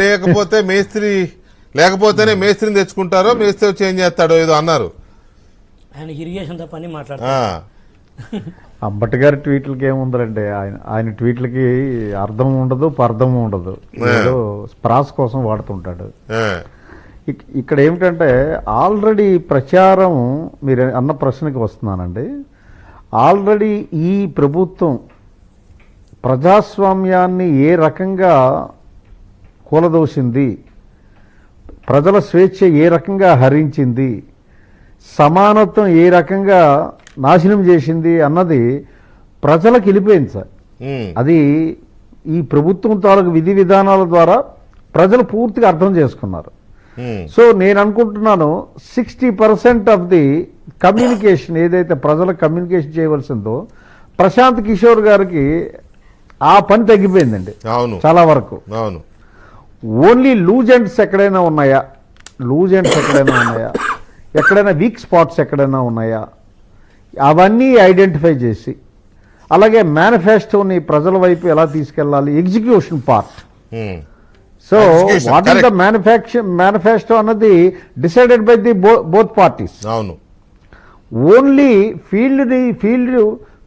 లేకపోతే మేస్త్రి లేకపోతేనే మేస్త్రిని తెచ్చుకుంటారో మేస్త్రి చేంజ్ చేస్తాడో ఏదో అన్నారు. ఆయన ఇరిగేషన్ తప్ప అని మాట్లాడతారు. అంబటి గారి ట్వీట్లకి ఏముందండి, ఆయన ట్వీట్లకి అర్థం ఉండదు, పర్థం ఉండదు, ఏదో స్ప్రాస్ కోసం వాడుతుంటాడు. ఇక్కడ ఏమిటంటే ఆల్రెడీ ప్రచారం, మీరు అన్న ప్రశ్నకి వస్తున్నానండి. ఆల్రెడీ ఈ ప్రభుత్వం ప్రజాస్వామ్యాన్ని ఏ రకంగా కూలదోసింది, ప్రజల స్వేచ్ఛ ఏ రకంగా హరించింది, సమానత్వం ఏ రకంగా నాశనం చేసింది అన్నది ప్రజలకు వెళ్ళిపోయింది సార్. అది ఈ ప్రభుత్వం తాలూకు విధి విధానాల ద్వారా ప్రజలు పూర్తిగా అర్థం చేసుకున్నారు. సో నేను అనుకుంటున్నాను 60% ఆఫ్ ది కమ్యూనికేషన్ ఏదైతే ప్రజలకు కమ్యూనికేషన్ చేయవలసిందో ప్రశాంత్ కిషోర్ గారికి ఆ పని తగ్గిపోయిందండి చాలా వరకు. ఓన్లీ లూజ్ ఎండ్స్ ఎక్కడైనా ఉన్నాయా, ఎక్కడైనా వీక్ స్పాట్స్ ఎక్కడైనా ఉన్నాయా, అవన్నీ ఐడెంటిఫై చేసి అలాగే మేనిఫెస్టోని ప్రజల వైపు ఎలా తీసుకెళ్ళాలి, execution part. So what is the manifesto అన్నది decided by the both parties. Only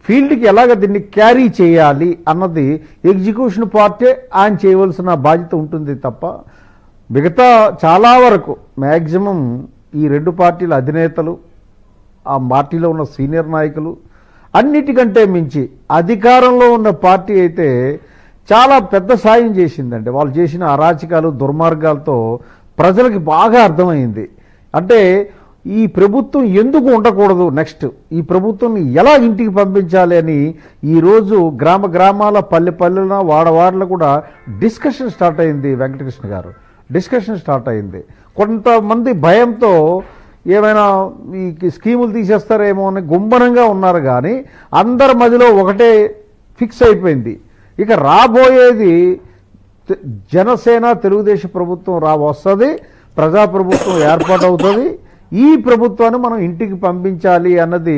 ఫీల్డ్కి ఎలాగ దీన్ని క్యారీ చేయాలి అన్నది ఎగ్జిక్యూషన్ పార్టీ ఆయన చేయవలసిన బాధ్యత ఉంటుంది తప్ప మిగతా చాలా వరకు మ్యాక్సిమం ఈ రెండు పార్టీల అధినేతలు, ఆ పార్టీలో ఉన్న సీనియర్ నాయకులు, అన్నిటికంటే మించి అధికారంలో ఉన్న పార్టీ అయితే చాలా పెద్ద సాయం చేసిందండి. వాళ్ళు చేసిన అరాచకాలు దుర్మార్గాలతో ప్రజలకి బాగా అర్థమైంది. అంటే ఈ ప్రభుత్వం ఎందుకు ఉండకూడదు, నెక్స్ట్ ఈ ప్రభుత్వాన్ని ఎలా ఇంటికి పంపించాలి అని ఈరోజు గ్రామాల పల్లెల వాడవాడలో కూడా డిస్కషన్ స్టార్ట్ అయింది. వెంకటకృష్ణ గారు డిస్కషన్ స్టార్ట్ అయింది. కొంతమంది భయంతో ఏమైనా ఈ స్కీములు తీసేస్తారేమో అని గుంభనంగా ఉన్నారు, కానీ అందరి మధ్యలో ఒకటే ఫిక్స్ అయిపోయింది. ఇక రాబోయేది జనసేన తెలుగుదేశం ప్రభుత్వం వస్తుంది, ప్రజాప్రభుత్వం ఏర్పాటవుతుంది. ఈ ప్రభుత్వాన్ని మనం ఇంటికి పంపించాలి అన్నది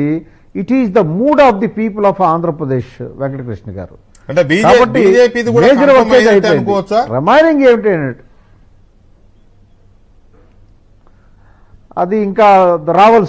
it is the mood of the people of Andhra Pradesh. Venkatakrishna గారు రిమైనింగ్ ఏమిటంటే అది ఇంకా రావాల్సి